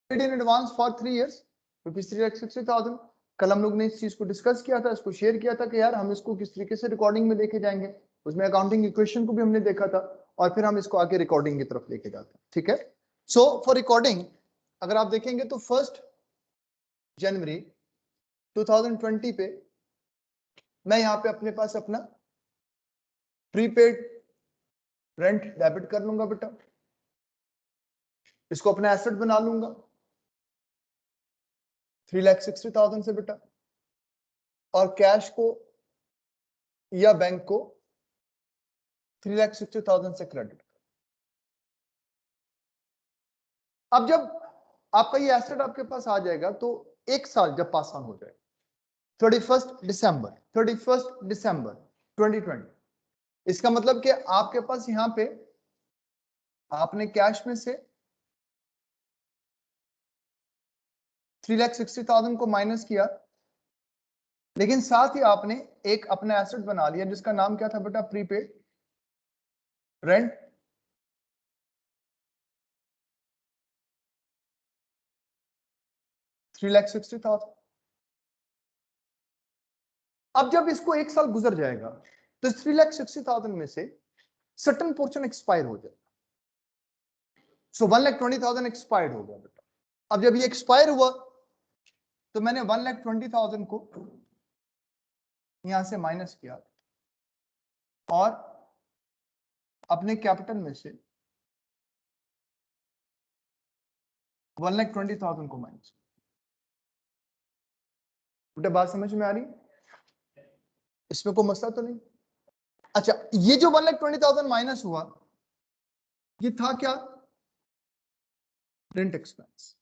In advance for 3 years rupees 3,60,000। कल हम लोग ने इस चीज को डिस्कस किया था, इसको शेयर किया था कि यार हम इसको किस तरीके से रिकॉर्डिंग में लेके जाएंगे। उसमें अकाउंटिंग इक्वेशन को भी हमने देखा था और फिर हम इसको आगे रिकॉर्डिंग की तरफ लेके जाते हैं। ठीक है, सो फॉर रिकॉर्डिंग अगर आप देखेंगे तो 1 जनवरी 2020 पे मैं यहाँ पे अपने पास अपना प्रीपेड रेंट डेबिट कर लूंगा बेटा, इसको अपना एसेट बना लूंगा 3,60,000 से बेटा, और कैश को या बैंक को 3,60,000 से क्रेडिट। अब जब आपका ये एसेट आपके पास आ जाएगा तो एक साल जब पास ऑन हो जाएगा 31 दिसंबर 2020, इसका मतलब कि आपके पास यहां पे आपने कैश में से 3,60,000 को माइनस किया, लेकिन साथ ही आपने एक अपना एसेट बना लिया जिसका नाम क्या था बेटा, प्रीपेड रेंट। $3,60,000। अब जब इसको एक साल गुजर जाएगा तो 3,60,000 में से सर्टेन पोर्शन एक्सपायर हो जाएगा। सो 1,20,000 एक्सपायर्ड हो गया बेटा। अब जब ये एक्सपायर हुआ तो मैंने 1,20,000 को यहां से माइनस किया और अपने कैपिटल में से 1,20,000 को माइनस। बेटा बात समझ में आ रही, इसमें कोई मसला तो नहीं? अच्छा, ये जो 1,20,000 माइनस हुआ ये था क्या, रेंट एक्सपेंस।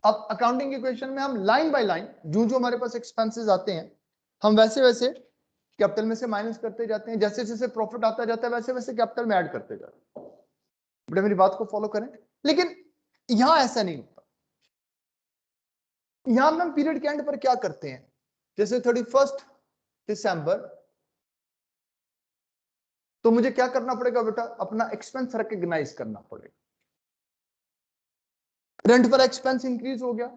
अब अकाउंटिंग इक्वेशन में हम लाइन बाय लाइन जो जो हमारे पास एक्सपेंसेस आते हैं हम वैसे वैसे कैपिटल में से माइनस करते जाते हैं, जैसे जैसे प्रॉफिट आता जाता है वैसे वैसे कैपिटल में ऐड करते जाते हैं। बेटा मेरी बात को फॉलो करें, लेकिन यहां ऐसा नहीं होता। यहां हम पीरियड के एंड पर क्या करते हैं, जैसे 31 दिसंबर तो मुझे क्या करना पड़ेगा बेटा, अपना एक्सपेंस रिकॉग्नाइज करना पड़ेगा। रेंट पर एक्सपेंस इंक्रीज हो गया,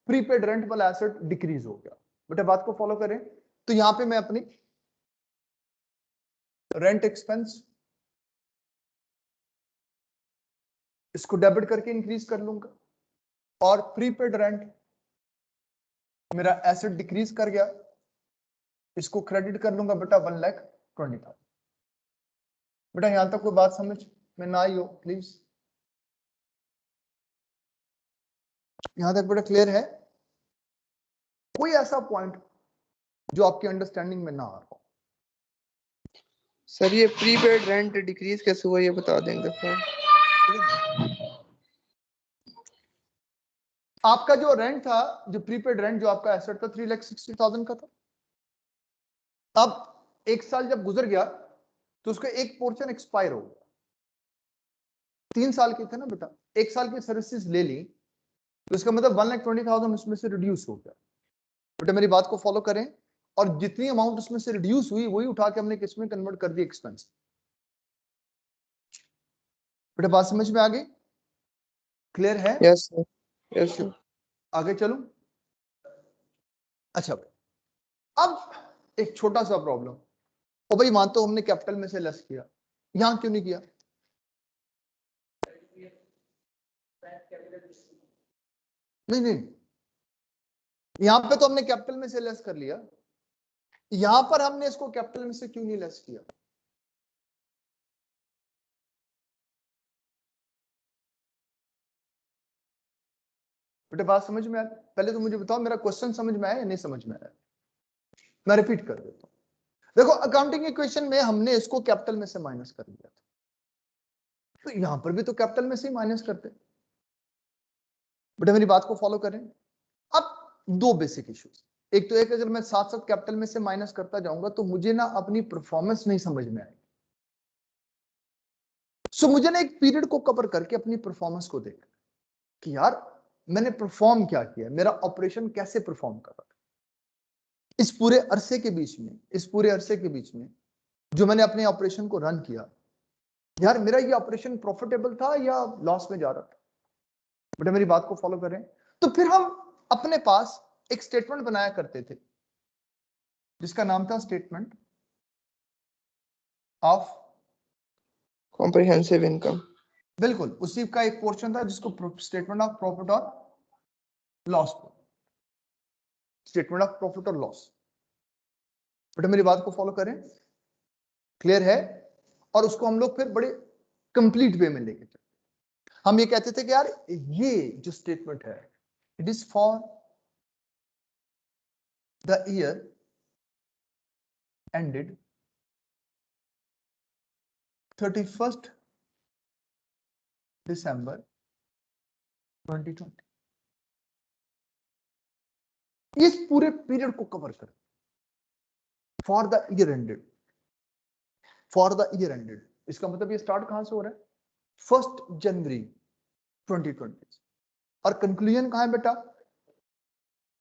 प्रीपेड रेंट वाला एसेट डिक्रीज हो गया। बेटा बात को फॉलो करें, तो यहां पे मैं अपनी रेंट एक्सपेंस इसको डेबिट करके इंक्रीज कर लूंगा और प्रीपेड रेंट मेरा एसेट डिक्रीज कर गया, इसको क्रेडिट कर लूंगा बेटा 1,20,000। बेटा यहां तक कोई बात समझ में ना आई हो प्लीज, यहां तक बेटा क्लियर है? कोई ऐसा पॉइंट जो आपकी अंडरस्टैंडिंग में ना आ रहा हो? सर ये प्रीपेड रेंट डिक्रीज कैसे हुआ ये बता देंगे सर। आपका जो रेंट था, जो प्रीपेड रेंट जो आपका एसेट था 3,60,000 का था। अब एक साल जब गुजर गया तो उसका एक पोर्शन एक्सपायर हो गया। 3 साल के थे ना बेटा, एक साल की सर्विसेज ले ली तो इसका मतलब 1,20,000 उसमें से रिड्यूस हो गया। बेटा मेरी बात को फॉलो करें, और जितनी अमाउंट उसमें से रिड्यूस हुई वही उठा के हमने किस में कन्वर्ट कर दी, एक्सपेंस। बेटा बात समझ में आ गई, क्लियर है? Yes sir, yes sir. आगे चलूं? अच्छा अब एक छोटा सा प्रॉब्लम, ओ भाई मान तो हमने कैपिटल में से लेस किया, यहां क्यों नहीं किया? नहीं नहीं, यहां पे तो हमने कैपिटल में से लेस कर लिया, यहां पर हमने इसको कैपिटल में से क्यों नहीं लेस किया? बेटे बात समझ में आया? पहले तो मुझे बताओ मेरा क्वेश्चन समझ में आया या नहीं समझ में आया? मैं रिपीट कर देता हूं। देखो अकाउंटिंग इक्वेशन में हमने इसको कैपिटल में से माइनस कर लिया था, तो यहां पर भी तो कैपिटल में से ही माइनस करते। बेटा मेरी बात को फॉलो करें। अब दो बेसिक इश्यूज, एक तो एक अगर मैं साथ साथ कैपिटल में से माइनस करता जाऊंगा तो मुझे ना अपनी परफॉर्मेंस नहीं समझ में आएगी। सो मुझे ना एक पीरियड को कवर करके अपनी परफॉर्मेंस को देखना कि यार मैंने परफॉर्म क्या किया, मेरा ऑपरेशन कैसे परफॉर्म कर रहा था इस पूरे अरसे के बीच में, इस पूरे अरसे के बीच में जो मैंने अपने ऑपरेशन को रन किया, यार मेरा ये ऑपरेशन प्रॉफिटेबल था या लॉस में जा रहा था? बेटा मेरी बात को फॉलो करें। तो फिर हम अपने पास एक स्टेटमेंट बनाया करते थे जिसका नाम था स्टेटमेंट ऑफ कॉम्प्रिहेंसिव इनकम। बिल्कुल उसी का एक पोर्शन था जिसको स्टेटमेंट ऑफ प्रॉफिट और लॉस, स्टेटमेंट ऑफ प्रॉफिट और लॉस। बेटा मेरी बात को फॉलो करें, क्लियर है? और उसको हम लोग फिर बड़े कंप्लीट वे में लेके चलते। हम ये कहते थे कि यार ये जो स्टेटमेंट है it is for the year ended 31st December 2020। इस पूरे पीरियड को कवर कर, for the year ended, for the year ended. इसका मतलब ये स्टार्ट कहां से हो रहा है? 1 जनवरी 2020 और कंक्लूजन कहां है बेटा?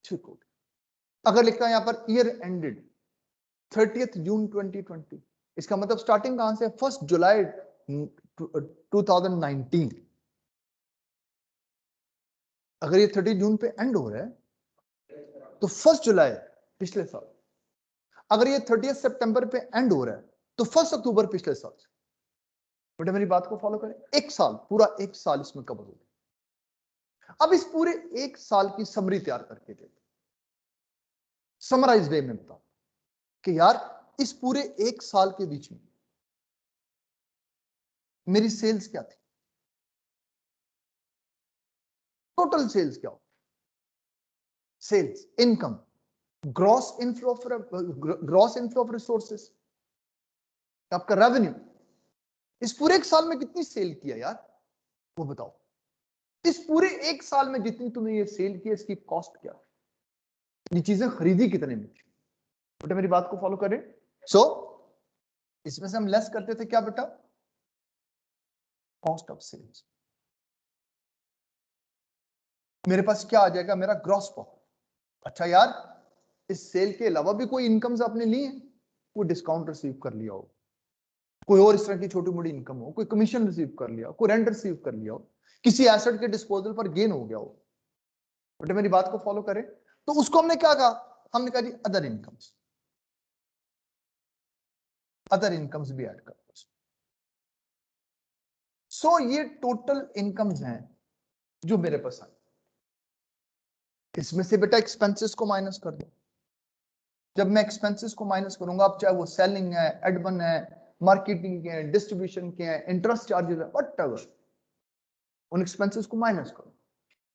ठीक हो। अगर लिखता है यहां पर ईयर एंडेड 30th जून 2020, इसका मतलब स्टार्टिंग कहां से? 1 जुलाई 2019। अगर ये 30 जून पे एंड हो रहा है तो 1 जुलाई पिछले साल। अगर ये 30 सितंबर पे एंड हो रहा है तो 1 अक्टूबर पिछले साल। बेटा मेरी बात को फॉलो करें, एक साल, पूरा एक साल इसमें कवर हो गया। अब इस पूरे एक साल की समरी तैयार करके देते, समराइज वे में बताओ कि यार इस पूरे एक साल के बीच में मेरी सेल्स क्या थी, टोटल सेल्स क्या हो, sales, income, gross inflow of resources, आपका रेवेन्यू, इस पूरे एक साल में कितनी सेल किया यार वो बताओ। इस पूरे एक साल में जितनी तुमने ये सेल किया इसकी कॉस्ट क्या, ये चीजें खरीदी कितने में। बेटा मेरी बात को फॉलो करें। सो इसमें से हम लेस करते थे क्या बेटा? Cost of sales. मेरे पास क्या आ जाएगा? मेरा ग्रॉस प्रॉफिट। अच्छा यार इस सेल के अलावा भी कोई इनकम्स आपने ली है, कोई डिस्काउंट रिसीव कर लिया हो, कोई और इस तरह की छोटी मोटी इनकम हो, कोई कमीशन रिसीव कर लिया हो, कोई रेंट रिसीव कर लिया हो, किसी एसेट के डिस्पोजल पर गेन हो गया हो। बेटा मेरी बात को फॉलो करें, तो उसको हमने क्या कहा? हमने कहा जी अदर इनकम्स, अदर इनकम्स भी ऐड कर दो। सो ये टोटल इनकम्स हैं जो मेरे पास आई। इसमें से बेटा एक्सपेंसेस को माइनस कर दो। जब मैं एक्सपेंसेस को माइनस करूंगा, अब चाहे वो सेलिंग है, एडमिन है, मार्केटिंग के हैं, डिस्ट्रीब्यूशन के हैं, इंटरेस्ट चार्जेस है, व्हाटएवर, उन एक्सपेंसेस को माइनस करो।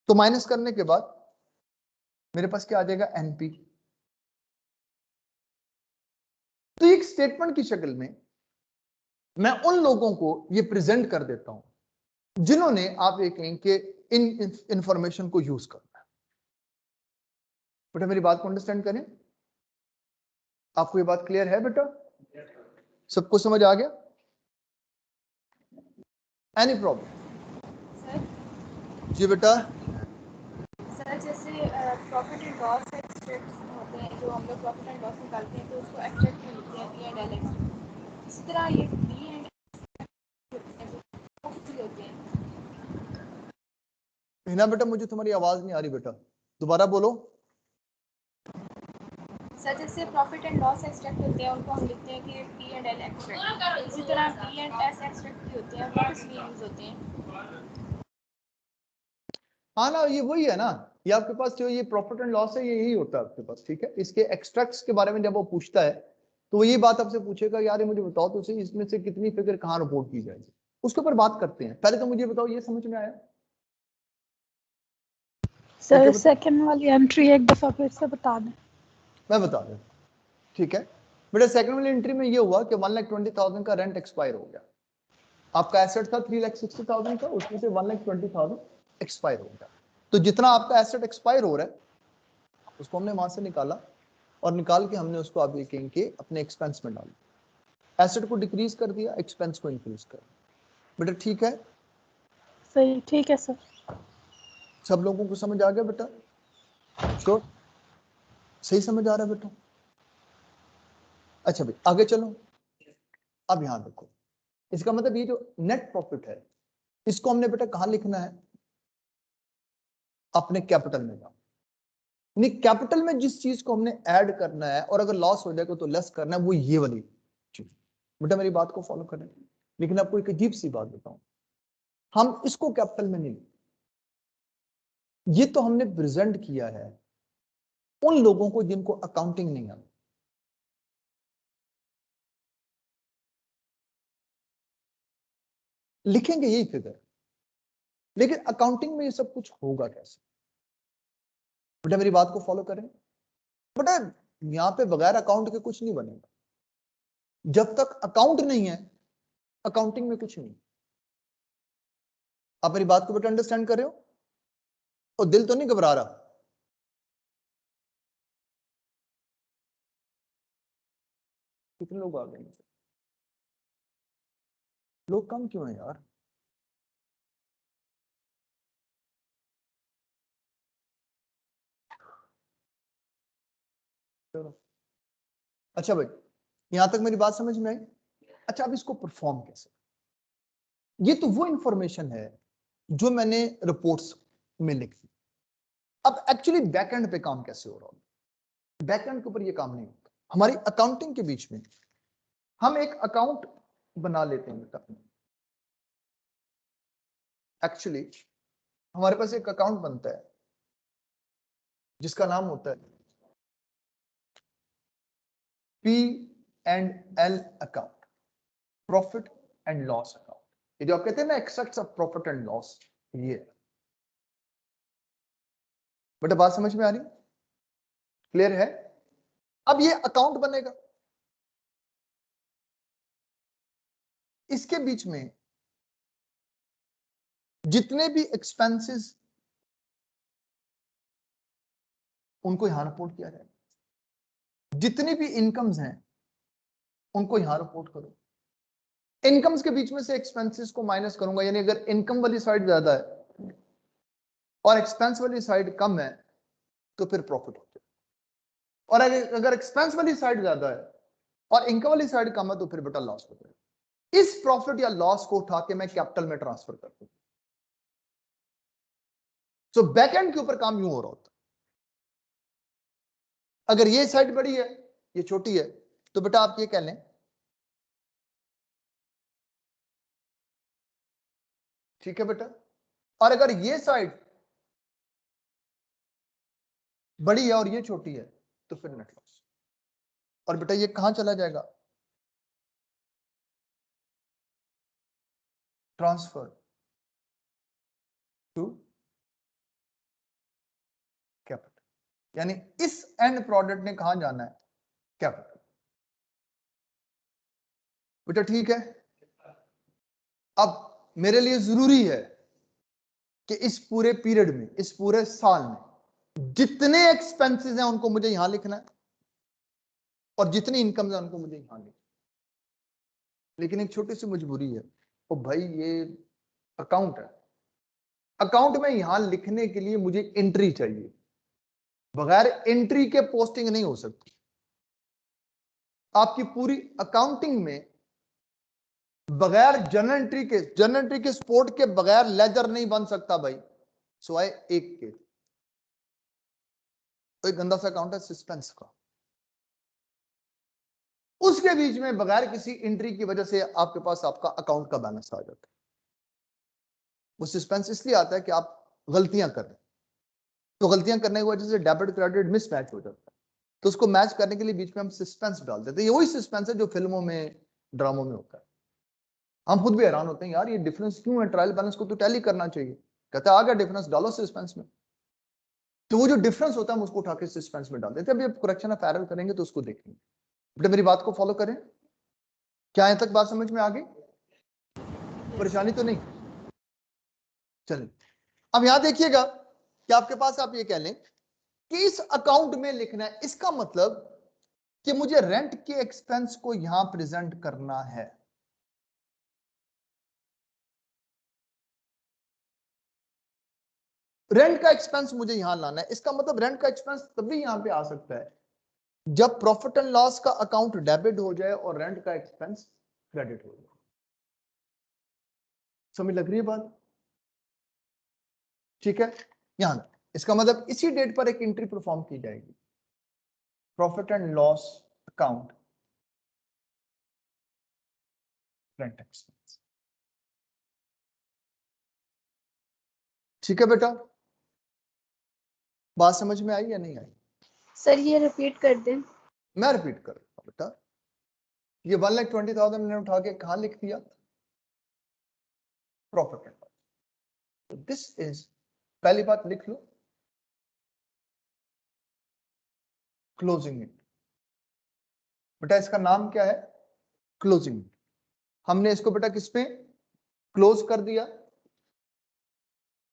तो माइनस करने के बाद मेरे पास क्या आ जाएगा? एनपी। तो एक स्टेटमेंट की शक्ल में मैं उन लोगों को ये प्रेजेंट कर देता हूं जिन्होंने आप ये कहें कि इन इंफॉर्मेशन को यूज करना है। बेटा मेरी बात को अंडरस्टैंड करें, आपको ये बात क्लियर है बेटा? सबको समझ आ गया? Any problem? सर जी बेटा। सर जैसे प्रॉफिट एंड लॉस एक्सट्रैक्ट होते हैं, जो हम लोग प्रॉफिट एंड लॉस निकालते हैं तो उसको एक्सट्रैक्ट में लिखते हैं पी एंड एल एक्सट्रैक्ट। इसी तरह ये पी एंड होते हैं। हिना बेटा मुझे तुम्हारी आवाज नहीं आ रही बेटा, दोबारा बोलो। सर जैसे प्रॉफिट एंड लॉस एक्सट्रैक्ट होते हैं उनको हम लिखते हैं कि पी एंड एल एक्सट्रैक्ट। इसी तरह पी एंड एस एक्सट्रैक्ट भी होते हैं, वो किस लिए यूज होते हैं? हाँ ना, ये वही है ना, ये आपके पास जो ये प्रॉफिट एंड लॉस है ये यही होता है आपके पास, ठीक है। इसके एक्सट्रैक्ट्स के बारे में जब वो पूछता है तो वो ये बात आपसे पूछेगा, यार ये मुझे बताओ तो सही इसमें से कितनी फिगर कहाँ रिपोर्ट की जाएगी, उसके ऊपर बात करते हैं। पहले तो मुझे बताओ ये समझ में आया? सर सेकंड वाली एंट्री एक दफा फिर से बता दें। मैं बता दूं, ठीक है बेटा। सेकंड वाली एंट्री में ये हुआ कि 1,20,000 का रेंट एक्सपायर हो गया। आपका एसेट था 3,60,000 का, उसमें से 1,20,000 एक्सपायर हो गया। तो जितना आपका एसेट एक्सपायर हो रहा है उसको हमने वहां से निकाला और निकाल के हमने उसको आप ये कहेंगे अपने एक्सपेंस में डाला। एसेट को डिक्रीज कर दिया, एक्सपेंस को इंक्रीज कर दिया। बेटा ठीक है? सही, ठीक है सर। सब लोगों को समझ आ गया बेटा? श्योर? सही समझ आ रहा है बेटा? अच्छा भाई आगे चलो। अब यहां देखो, इसका मतलब ये जो नेट प्रॉफिट है इसको हमने बेटा कहां लिखना है? अपने कैपिटल में जाओ। नहीं, कैपिटल में जिस चीज को हमने ऐड करना है और अगर लॉस हो जाएगा तो लेस करना है, वो ये वाली चीज। बेटा मेरी बात को फॉलो करें, लेकिन आपको एक अजीब सी बात बताऊं, हम इसको कैपिटल में नहीं, ये तो हमने प्रेजेंट किया है उन लोगों को जिनको अकाउंटिंग नहीं आती। लिखेंगे यही फिगर, लेकिन अकाउंटिंग में ये सब कुछ होगा कैसे? बेटा मेरी बात को फॉलो करें, बेटा यहां पे बगैर अकाउंट के कुछ नहीं बनेगा। जब तक अकाउंट नहीं है, अकाउंटिंग में कुछ नहीं। आप मेरी बात को बेटा अंडरस्टैंड कर रहे हो? और दिल तो नहीं घबरा रहा? कितने लोग आ गए? लोग कम क्यों है यार? चलो अच्छा भाई, यहां तक मेरी बात समझ में आई? अच्छा, अब इसको परफॉर्म कैसे? ये तो वो इंफॉर्मेशन है जो मैंने रिपोर्ट्स में लिखी। अब एक्चुअली बैकएंड पे काम कैसे हो रहा है? बैकएंड के ऊपर ये काम नहीं होता। हमारी अकाउंटिंग के बीच में हम एक अकाउंट बना लेते हैं। एक्चुअली हमारे पास एक अकाउंट बनता है जिसका नाम होता है P&L account, profit and loss account. ये जो आप कहते हैं ना एक्सेट्स ऑफ प्रॉफिट एंड लॉस, ये बेटा बात समझ में आ रही? क्लियर है? अब ये अकाउंट बनेगा, इसके बीच में जितने भी एक्सपेंसेस उनको यहां रिपोर्ट किया जाएगा, जितनी भी इनकम्स हैं उनको यहां रिपोर्ट करो। इनकम्स के बीच में से एक्सपेंसेस को माइनस करूंगा, यानी अगर इनकम वाली साइड ज्यादा है और एक्सपेंस वाली साइड कम है तो फिर प्रॉफिट हो जाए, और अगर एक्सपेंस वाली साइड ज्यादा है और इनकम वाली साइड कम है तो फिर बेटा लॉस हो जाए। इस प्रॉफिट या लॉस को उठा के मैं कैपिटल में ट्रांसफर कर दूं। सो बैकएंड के ऊपर काम यूं हो रहा होता। अगर ये साइड बड़ी है, ये छोटी है, तो बेटा आप ये कह लें, ठीक है बेटा, और अगर ये साइड बड़ी है और ये छोटी है तो फिर नेट लॉस। और बेटा ये कहां चला जाएगा? ट्रांसफर टू कैपिटल, यानी इस एंड प्रोडक्ट ने कहां जाना है? कैपिटल। बेटा ठीक है, अब मेरे लिए जरूरी है कि इस पूरे पीरियड में, इस पूरे साल में जितने एक्सपेंसेस हैं उनको मुझे यहां लिखना है और जितनी इनकम है उनको मुझे यहां लिखना है। लेकिन एक छोटी सी मजबूरी है, ओ भाई ये अकाउंट है, अकाउंट में यहां लिखने के लिए मुझे एंट्री चाहिए, बगैर एंट्री के पोस्टिंग नहीं हो सकती। आपकी पूरी अकाउंटिंग में बगैर जर्नल एंट्री के सपोर्ट के बगैर लेजर नहीं बन सकता भाई, सिवाय एक के। तो एक गंदा सा अकाउंट है सस्पेंस का, उसके बीच में बगैर किसी एंट्री की वजह से आपके पास आपका अकाउंट का बैलेंस आ जाता है। वो सस्पेंस इसलिए आता है कि आप गलतियां कर रहे हैं, तो गलतियां करने की वजह से डेबिट क्रेडिट मिसमैच हो जाता है, तो उसको मैच करने के लिए बीच में हम सस्पेंस डाल देते हैं। ये वही सस्पेंस है जो फिल्मों में, ड्रामों में होता है। हम खुद भी हैरान होते हैं, यार ये डिफरेंस क्यों है, ट्रायल बैलेंस को तो टैली करना चाहिए। कहता है आ गया डिफरेंस, डालो सस्पेंस में। तो वो जो डिफरेंस होता है हम उसको उठा के सस्पेंस में डाल देते हैं। अभी करेक्शन ऑफ एरर करेंगे तो उसको देखेंगे। बेटा मेरी बात को फॉलो करें, क्या यहां तक बात समझ में आ गई? परेशानी तो नहीं? चलिए अब यहां देखिएगा कि आपके पास आप ये कह लें कि इस अकाउंट में लिखना है, इसका मतलब कि मुझे रेंट के एक्सपेंस को यहां प्रेजेंट करना है। रेंट का एक्सपेंस मुझे यहां लाना है। इसका मतलब रेंट का एक्सपेंस तभी यहां पे आ सकता है जब प्रॉफिट एंड लॉस का अकाउंट डेबिट हो जाए और रेंट का एक्सपेंस क्रेडिट हो जाए। समझ लग रही है बात? ठीक है, यहां इसका मतलब इसी डेट पर एक एंट्री परफॉर्म की जाएगी, profit and loss account rent expense. ठीक है बेटा, बात समझ में आई या नहीं आई? सर ये रिपीट कर दें। मैं रिपीट कर रहा हूं बेटा, ये 1,20,000 मैंने उठा के कहां लिख दिया, profit and loss. This is, पहली बात लिख लो, क्लोजिंग इट। बेटा इसका नाम क्या है, क्लोजिंग। हमने इसको बेटा किस पे क्लोज कर दिया,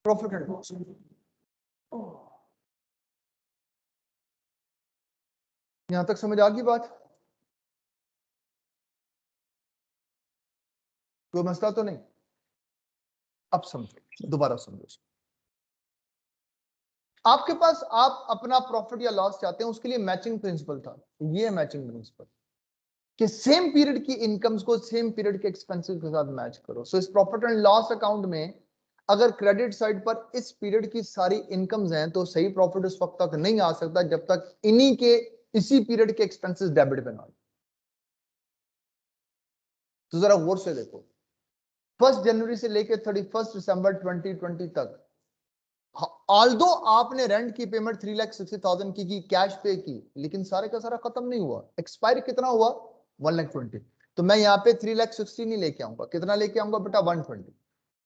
प्रॉफिट एंड लॉस। यहां तक समझ आ गई बात? कोई मसला तो नहीं? अब समझो, दोबारा समझो। आपके पास आप अपना प्रॉफिट या लॉस चाहते हैं, उसके लिए मैचिंग प्रिंसिपल था, ये मैचिंग प्रिंसिपल कि सेम पीरियड की इनकम्स को सेम पीरियड के एक्सपेंसेस के साथ मैच करो। सो इस प्रॉफिट एंड लॉस अकाउंट में अगर क्रेडिट साइड पर इस पीरियड की सारी इनकम्स हैं तो सही प्रॉफिट उस वक्त तक नहीं आ सकता जब तक इन्हीं के इसी पीरियड के एक्सपेंसेस डेबिट पे ना आए। तो जरा गौर से देखो, 1 जनवरी से लेकर 31 दिसंबर 2020 तक, ऑल्दो आपने रेंट की पेमेंट 3,60,000 की कैश पे की, लेकिन सारे का सारा खत्म नहीं हुआ। एक्सपायर कितना हुआ, 1,20,000। तो मैं यहाँ पे 3,60,000 नहीं लेके आऊंगा, कितना लेके आऊंगा बेटा, 120।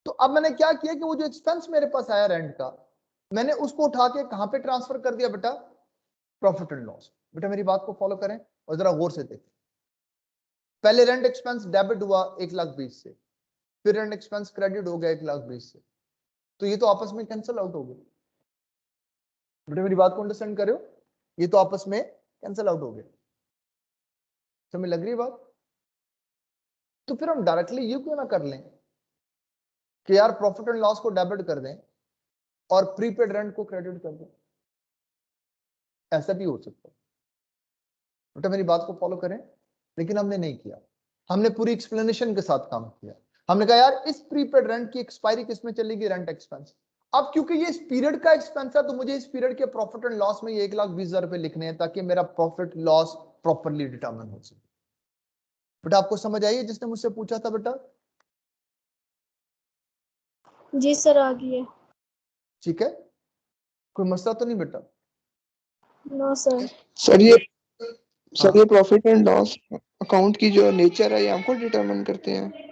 तो अब मैंने क्या किया कि वो जो एक्सपेंस मेरे पास आया रेंट का, मैंने उसको उठा के कहां पे ट्रांसफर कर दिया बेटा, प्रॉफिट एंड लॉस। बेटा मेरी बात को फॉलो करें और जरा गौर से देखें। पहले रेंट एक्सपेंस डेबिट हुआ 1,20,000 से, फिर रेंट एक्सपेंस क्रेडिट हो गया 1,20,000 से, तो ये तो आपस में कैंसिल आउट हो गए। बेटा मेरी बात को अंडरस्टैंड कर रहे हो, ये तो आपस में कैंसिल आउट हो गए। समझ लग रही है बात? तो फिर हम डायरेक्टली ये क्यों ना कर लें कि यार प्रॉफिट एंड लॉस को डेबिट कर दें और प्रीपेड रेंट को क्रेडिट कर दें, ऐसा भी हो सकता है। बेटा मेरी बात को फॉलो करें, लेकिन हमने नहीं किया, हमने पूरी एक्सप्लेनेशन के साथ काम किया। हमने कहा यार इस प्रीपेड रेंट की एक्सपायरी किसमें चलेगी, रेंट एक्सपेंस। अब क्योंकि ये इस पीरियड का एक्सपेंस है तो मुझे इस पीरियड के प्रॉफिट एंड लॉस में ये 1,20,000 रुपए लिखने हैं ताकि मेरा प्रॉफिट लॉस प्रॉपरली डिटरमिन हो सके। बेटा आपको समझ आई है जिसने मुझसे पूछा था बेटा? जी सर आ गई है। ठीक है, कोई मसला तो नहीं बेटा? No sir. सर ये हाँ। प्रॉफिट एंड लॉस अकाउंट की जो नेचर है ये हमको डिटरमिन करते हैं।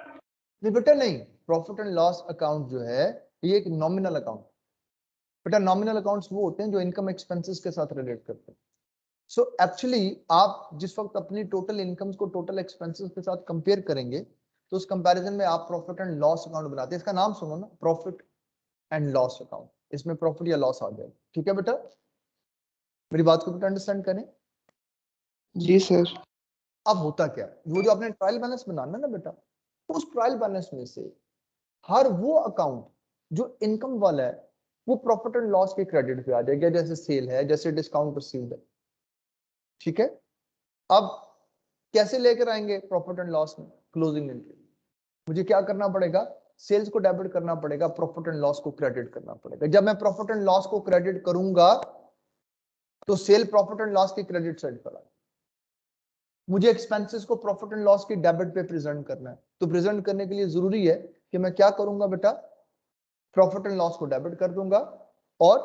नहीं बेटा नहीं, प्रॉफिट एंड लॉस अकाउंट जो है ये एक नॉमिनल अकाउंट। बेटा नॉमिनल अकाउंट्स वो होते हैं जो इनकम एक्सपेंसेस के साथ रिलेट करते हैं। सो एक्चुअली आप जिस वक्त अपनी टोटल इनकम्स को टोटल एक्सपेंसेस के साथ कंपेयर करेंगे तो उस कंपैरिजन में आप प्रॉफिट एंड लॉस अकाउंट बनाते हैं। इसका नाम सुनो ना, प्रॉफिट एंड लॉस अकाउंट, इसमें प्रॉफिट या लॉस आ जाएगा। ठीक है बेटा, मेरी बात को बेटा अंडरस्टैंड करें। जी सर। अब होता क्या, वो जो आपने ट्रायल बैलेंस बनाना ना बेटा, उस ट्रायल बैलेंस में से हर वो अकाउंट जो इनकम वाला है वो प्रॉफिट एंड लॉस के क्रेडिट पे आ जाएगा, जैसे सेल है, जैसे डिस्काउंट रिसीव्ड है। ठीक है, अब कैसे लेकर आएंगे प्रॉफिट एंड लॉस में, क्लोजिंग एंट्री। मुझे क्या करना पड़ेगा, सेल्स को डेबिट करना पड़ेगा, प्रॉफिट एंड लॉस को क्रेडिट करना पड़ेगा। जब मैं प्रॉफिट एंड लॉस को क्रेडिट करूंगा तो सेल प्रॉफिट एंड लॉस की क्रेडिट साइड पर आएगा। मुझे एक्सपेंसेस को प्रॉफिट एंड लॉस की डेबिट पे प्रेजेंट करना है, तो प्रेजेंट करने के लिए जरूरी है कि मैं क्या करूंगा बेटा, प्रॉफिट एंड लॉस को डेबिट कर दूंगा और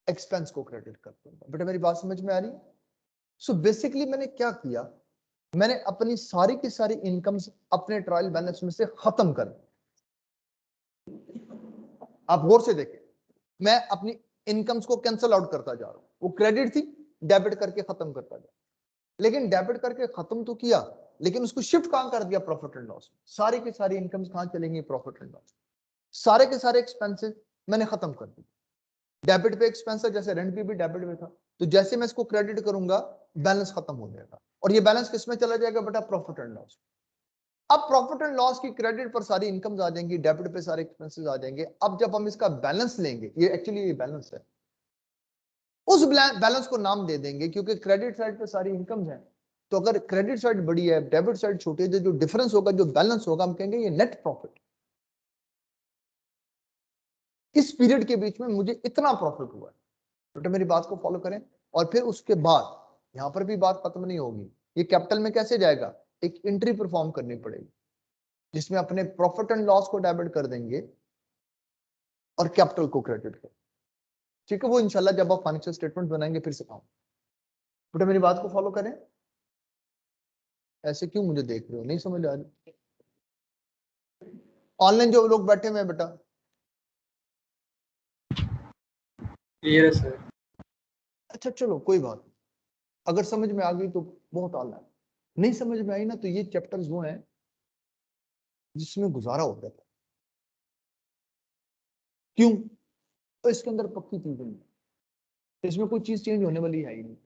एक्सपेंस को क्रेडिट कर दूंगा। बेटा मेरी बात समझ में आ रही है? सो बेसिकली मैंने क्या किया, मैंने अपनी सारी की सारी इनकम्स अपने ट्रायल बैलेंस में से खत्म कर दी। आप गौर से देखें, मैं अपनी इनकम्स को कैंसिल आउट करता जा रहा हूं। वो क्रेडिट थी, डेबिट करके खत्म करता जा, लेकिन डेबिट करके खत्म तो किया, लेकिन उसको शिफ्ट कहां कर दिया, प्रॉफिट एंड लॉस। सारी की सारी इनकम्स कहां चलेंगी, प्रॉफिट एंड लॉस। सारे के सारे एक्सपेंसेस मैंने खत्म कर दिए। डेबिट पे एक्सपेंस है, जैसे रेंट भी डेबिट में था, तो जैसे मैं इसको क्रेडिट करूंगा बैलेंस खत्म हो जाएगा, और ये बैलेंस किसमें चला जाएगा बेटा, प्रॉफिट एंड लॉस। अब प्रॉफिट एंड लॉस की क्रेडिट पर सारी इनकम्स आ जाएंगी, डेबिट पे सारे एक्सपेंसेस आ जाएंगे। अब जब हम इसका बैलेंस लेंगे, ये एक्चुअली ये बैलेंस है, उस बैलेंस को नाम दे देंगे, क्योंकि क्रेडिट साइड पे सारी इनकम्स हैं, तो अगर क्रेडिट साइड बड़ी है, डेबिट साइड छोटी है, जो डिफरेंस होगा, जो बैलेंस होगा, हम कहेंगे ये नेट प्रॉफिट। इस पीरियड के बीच में मुझे इतना प्रॉफिट हुआ है। बेटा मेरी बात को फॉलो करें। और फिर उसके बाद यहां पर भी बात खत्म नहीं होगी, ये कैपिटल में कैसे जाएगा, एक एंट्री परफॉर्म करनी पड़ेगी जिसमें अपने प्रॉफिट एंड लॉस को डेबिट कर देंगे और कैपिटल को क्रेडिट कर। ठीक है, वो इंशाल्लाह जब आप फाइनेंशियल स्टेटमेंट बनाएंगे फिर सिखाऊं। बेटा मेरी बात को फॉलो करें। ऐसे क्यों मुझे देख रहे हो, नहीं समझ आ रही? ऑनलाइन जो लोग बैठे हुए हैं बेटा, क्लियर है सर। अच्छा चलो कोई बात नहीं, अगर समझ में आ गई तो बहुत आला है, नहीं समझ में आई ना तो ये चैप्टर्स वो हैं जिसमें गुजारा होता है। क्यों? तो इसके अंदर पक्की चीजें नहीं, इसमें कोई चीज चेंज होने वाली है ही नहीं।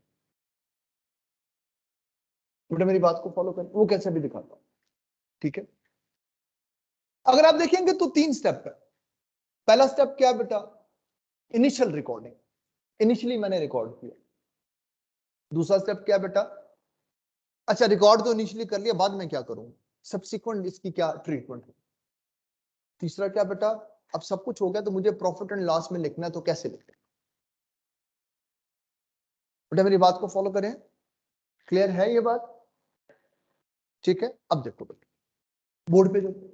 बेटा मेरी बात को फॉलो कर, वो कैसे भी दिखाता हूं। ठीक है, अगर आप देखेंगे तो 3 स्टेप है। पहला स्टेप क्या है बेटा, इनिशियल रिकॉर्डिंग, इनिशियली मैंने रिकॉर्ड किया। दूसरा स्टेप क्या है बेटा, अच्छा रिकॉर्ड तो इनिशियली कर लिया, बाद में क्या करूं, सब्सिक्वेंट इसकी क्या ट्रीटमेंट हो। तीसरा क्या बेटा, अब सब कुछ हो गया तो मुझे प्रॉफिट एंड लॉस में लिखना है, तो कैसे लिखें। बेटा मेरी बात को फॉलो करें, क्लियर है ये बात? ठीक है, अब देखो बेटा बोर्ड पे देखो,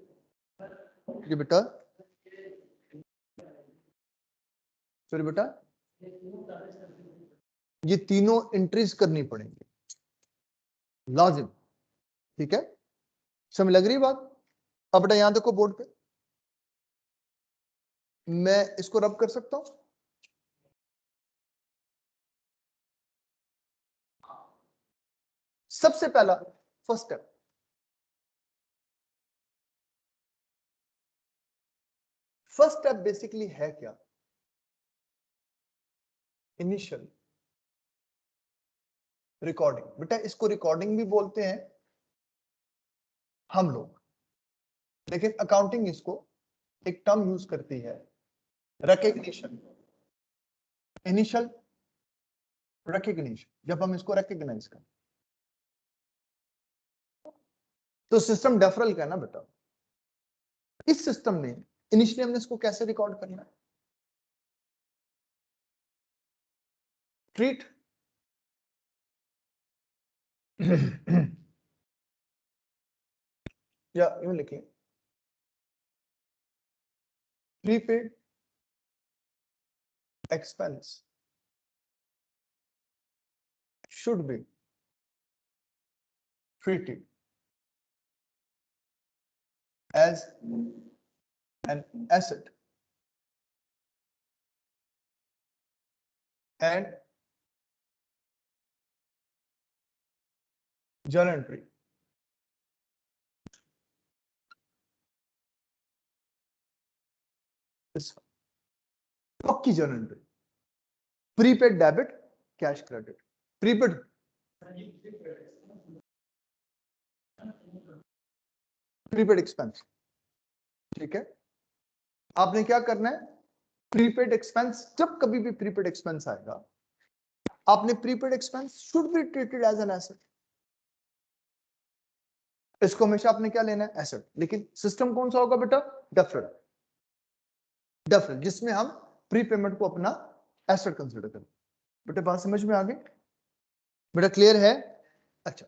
ये बेटा फिर बेटा ये तीनों एंट्रीज करनी पड़ेंगी लाजिम। ठीक है, समझ लग रही बात? अब बेटा यहां देखो बोर्ड पे, मैं इसको रब कर सकता हूं। सबसे पहला first step, first step basically है क्या, इनिशियल रिकॉर्डिंग। बेटा इसको रिकॉर्डिंग भी बोलते हैं हम लोग, लेकिन अकाउंटिंग इसको एक टर्म यूज करती है, रिकग्निशन, इनिशियल रिकग्निशन। जब हम इसको रिकग्नाइज करें तो सिस्टम डेफरल का है ना बेटा, इस सिस्टम में इनिशियली हमने इसको कैसे रिकॉर्ड करना है, ट्रीट या यूं लिखें, prepaid expense should be treated as an asset and journal entry is पक्की journal entry, prepaid debit, cash credit, prepaid prepaid expense. ठीक है, आपने क्या करना है, प्रीपेड एक्सपेंस, जब कभी भी प्रीपेड एक्सपेंस आएगा आपने prepaid expense should be treated as an asset, इसको हमेशा आपने क्या लेना है, एसेट। लेकिन सिस्टम कौन सा होगा बेटा, डेफरल, डेफरल जिसमें हम प्रीपेमेंट को अपना एसेट कंसीडर करें। बेटा बात समझ में आ गई? बेटा क्लियर है? अच्छा,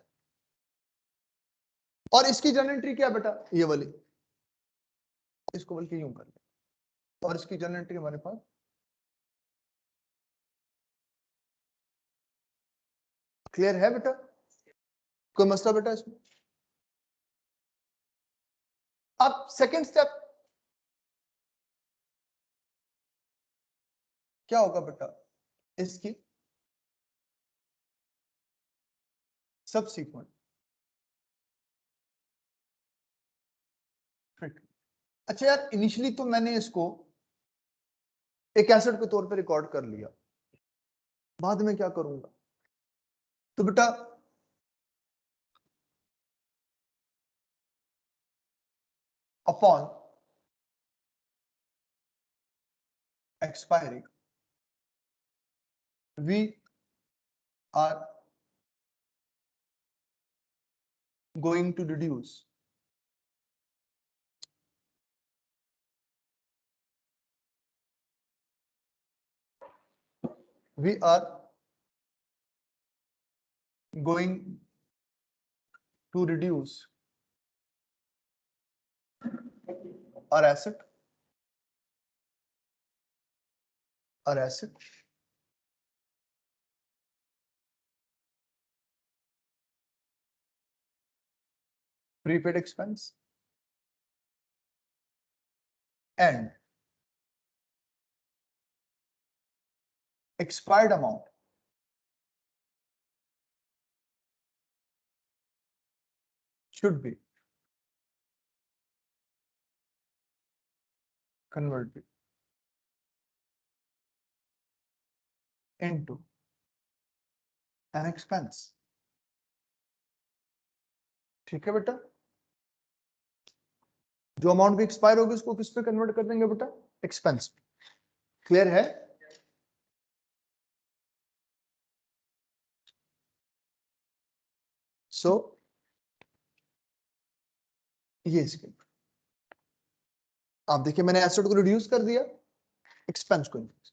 और इसकी जर्नल एंट्री क्या है बेटा, ये वाली, इसको बल्कि यूं कर ले, और इसकी जर्नल एंट्री हमारे पास क्लियर है बेटा? कोई मसला बेटा इसमें? अब सेकंड स्टेप क्या होगा बेटा, इसकी सबसीक्वेंट। अच्छा यार, इनिशियली तो मैंने इसको एक एसेट के तौर पे रिकॉर्ड कर लिया, बाद में क्या करूंगा, तो बेटा upon expiry we are going to deduce we are going to reduce our asset prepaid expense and expired amount should be converted into an expense. ठीक है बेटा, जो अमाउंट भी एक्सपायर होगी उसको किस पे कन्वर्ट कर देंगे बेटा, एक्सपेंस। क्लियर है? सो ये स्कीम आप देखिए, मैंने एसेट को रिड्यूस कर दिया, एक्सपेंस को इंक्रीज।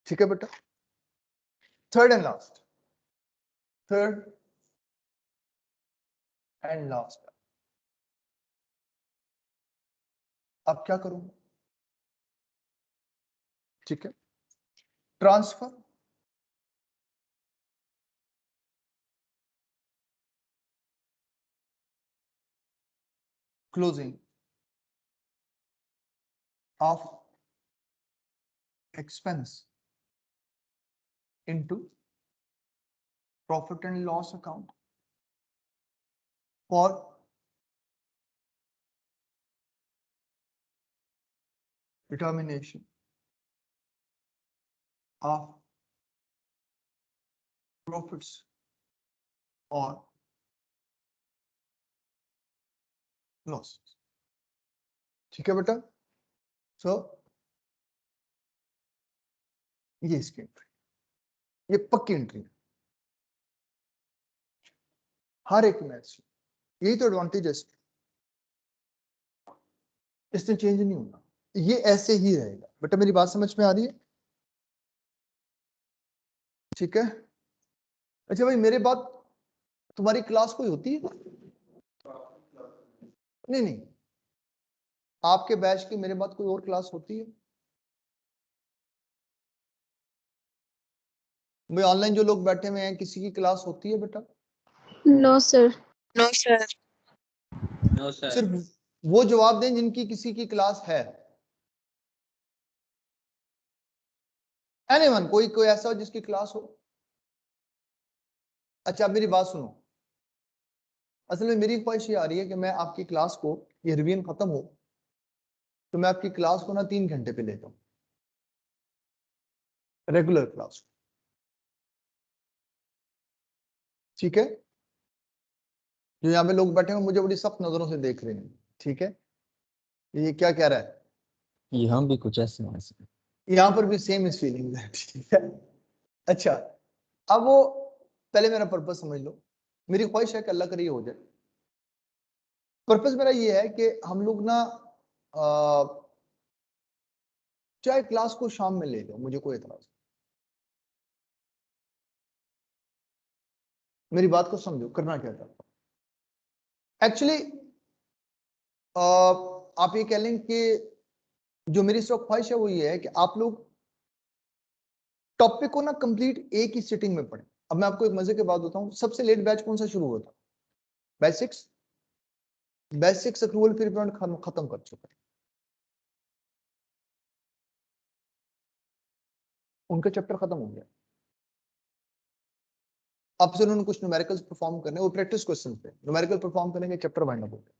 ठीक है बेटा, थर्ड एंड लास्ट अब क्या करूंगा? ठीक है, transfer closing of expense into profit and loss account for determination of profits or losses. ठीक है बेटा, सो ये इसकी एंट्री, ये पक्की एंट्री है हर एक मैच। यही तो एडवांटेज है, इसमें चेंज नहीं होगा, ये ऐसे ही रहेगा। बेटा मेरी बात समझ में आ रही है? ठीक है, अच्छा भाई मेरे बाद तुम्हारी क्लास कोई होती है? नहीं, आपके बैच की मेरे बाद कोई और क्लास होती है? भाई ऑनलाइन जो लोग बैठे हुए हैं, किसी की क्लास होती है बेटा? No sir. No sir. No sir. सिर्फ वो जवाब दें जिनकी किसी की क्लास है। एनीवन, कोई ऐसा हो जिसकी क्लास हो? अच्छा मेरी बात सुनो, असल में मेरी ख्वाहिश ये आ रही है कि मैं आपकी क्लास को, ये रिवीजन खत्म हो तो मैं आपकी क्लास को ना 3 घंटे पे लेता हूं, रेगुलर क्लास। ठीक है, जो यहाँ पे लोग बैठे हैं मुझे बड़ी सख्त नजरों से देख रहे हैं। ठीक है, ये क्या कह रहा है? ये हम भी कुछ ऐसे हैं। यहाँ पर भी सेम इस फीलिंग है। ठीक है, अच्छा अब वो पहले मेरा पर्पस समझ लो। मेरी ख्वाहिश है कि अल्लाह करे ये हो जाए। पर्पस मेरा ये है कि हम लोग ना चाहे क्लास को शाम में ले जाओ, मुझे कोई एतराज। मेरी बात को समझो, करना क्या चाहता हूं एक्चुअली। आप ये कह लें कि जो मेरी सब ख्वाहिश है वो ये है कि आप लोग टॉपिक को ना कंप्लीट एक ही सिटिंग में पढ़ें। अब मैं आपको एक मजे की बात बताऊं, सबसे लेट बैच कौन सा शुरू हुआ था? बेसिक्स अक्रूवल पीरियड खत्म कर चुका है, उनका चैप्टर खत्म हो गया। अब से उन्होंने कुछ न्यूमेरिकल्स परफॉर्म करने, वो प्रैक्टिस क्वेश्चन पे न्यूमेरिकल परफॉर्म करेंगे, चैप्टर वाइंड अप हो गया।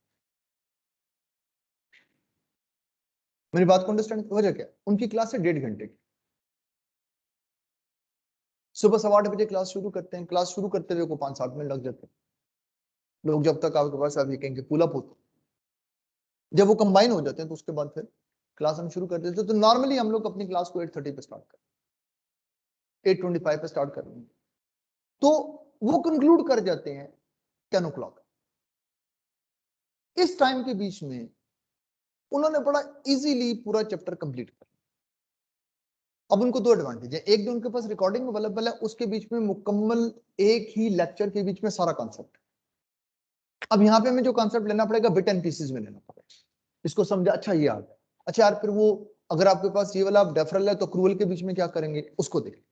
मेरी बात को अंडरस्टैंड, वजह क्या? उनकी क्लास है 1.5 घंटे की, सुबह 8:15 बजे क्लास शुरू करते हैं। क्लास शुरू करते हुए को 5-7 मिनट लग जाते हैं। लोग जब तक आपके पास आप ये कहेंगे पुल अप होते, जब वो कंबाइन हो जाते हैं तो उसके बाद फिर क्लास हम शुरू कर देते हैं। तो नॉर्मली हम लोग अपनी क्लास को 8:30 पे स्टार्ट करें, 8:25 पे स्टार्ट कर देंगे, तो वो कंक्लूड कर जाते हैं 10 o'clock। इस टाइम के बीच में उन्होंने बड़ा इजीली पूरा चैप्टर कंप्लीट कर, अब उनको दो एडवांटेज है, एक तो उनके पास रिकॉर्डिंग अवेलेबल है, उसके बीच में मुकम्मल एक ही लेक्चर के बीच में सारा कॉन्सेप्ट। अब यहाँ पे हमें जो कॉन्सेप्ट लेना पड़ेगा बिट एंड पीसेस में लेना पड़ेगा, इसको समझा, अच्छा ये आ गया, अच्छा यार फिर वो अगर आपके पास ये वाला डेफरल है तो अक्रूवल के बीच में क्या करेंगे उसको देखें।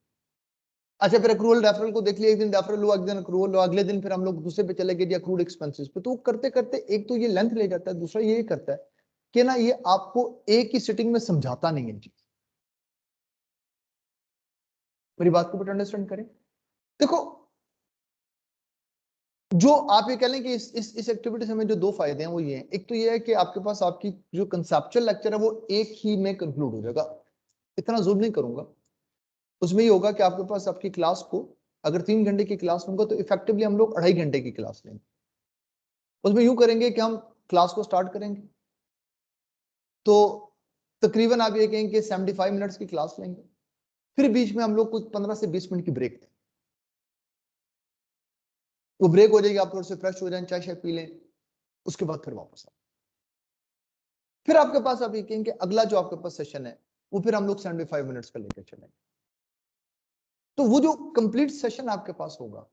अच्छा फिर अक्रूवल डेफरल को देख लिया, एक दिन डेफरल हुआ, एक दिन अक्रूवल हुआ, अगले दिन फिर हम लोग दूसरे पे चले गए अक्रूड एक्सपेंसेस पे। तो करते करते एक तो ये लेंथ ले जाता है, दूसरा ये करता है कि ना ये आपको एक ही सिटिंग में समझाता नहीं है चीज। मेरी बात को बट अंडरस्टैंड करें। देखो जो आप ये कह लें कि इस एक्टिविटी से हमें जो दो फायदे हैं वो ये हैं, एक तो ये है कि आपके पास आपकी जो कंसेप्चुअल लेक्चर है वो एक ही में कंक्लूड हो जाएगा, इतना जूम नहीं करूंगा। उसमें ये होगा कि आपके पास आपकी क्लास को अगर 3 घंटे की क्लास होगा तो इफेक्टिवली हम लोग 2.5 घंटे की क्लास लेंगे। उसमें यूं करेंगे कि हम क्लास को स्टार्ट करेंगे तो तकरीबन आप ये कहेंगे कि 75 मिनट्स की क्लास लेंगे, फिर बीच में हम लोग कुछ 15 से 20 मिनट की ब्रेक दें। वो ब्रेक हो जाएगी, आप थोड़े से फ्रेश हो जाएं, चाय शाय पी लें, उसके बाद फिर वापस आ, फिर आपके पास आप ये कहेंगे अगला जो आपके पास सेशन है वो फिर हम लोग 75 मिनट्स का लेकर चलेंगे। तो वो जो कंप्लीट सेशन आपके पास होगा,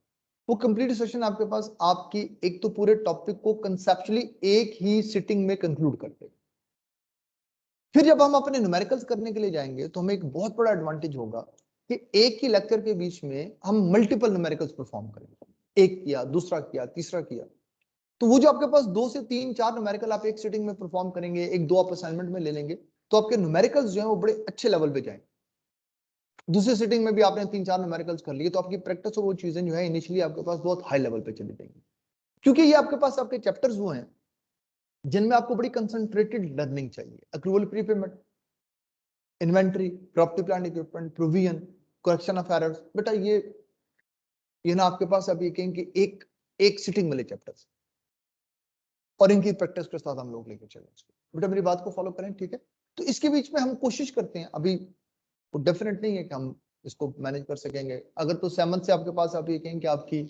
वो कंप्लीट सेशन आपके पास आपकी एक तो पूरे टॉपिक को कंसेप्चुअली एक ही सिटिंग में कंक्लूड कर देगा। फिर जब हम अपने न्यूमेरिकल्स करने के लिए जाएंगे तो हमें एक बहुत बड़ा एडवांटेज होगा कि एक ही लेक्चर के बीच में हम मल्टीपल न्यूमेरिकल्स परफॉर्म करेंगे, एक किया, दूसरा किया, तीसरा किया। तो वो जो आपके पास 2 से 3 4 न्यूमेरिकल आप एक सिटिंग में परफॉर्म करेंगे, एक दो आप असाइनमेंट में ले लेंगे, तो आपके न्यूमेरिकल्स जो है वो बड़े अच्छे लेवल पे जाएंगे। दूसरे सिटिंग में भी आपने 3-4 न्यूमेरिकल्स कर लिए तो आपकी प्रैक्टिस और वो चीजें जो है इनिशियली आपके पास बहुत हाई लेवल पे चली जाएंगी, क्योंकि ये आपके पास आपके चैप्टर्स वो हैं जिनमें आपको बड़ी कंसंट्रेटेड लर्निंग चाहिए। Accrual prepayment, inventory, property plant equipment, provision, correction of errors, बेटा ये ना आपके पास अभी कहें कि एक सिटिंग वाले चैप्टर्स और इनकी प्रैक्टिस के साथ हम लोग लेके चले इसको। बेटा मेरी बात को फॉलो करें, ठीक है। तो इसके बीच में हम कोशिश करते हैं, अभी वो डेफिनेट नहीं है कि हम इसको मैनेज कर सकेंगे। अगर तो 7 से आपके पास आप ये कहें कि आपकी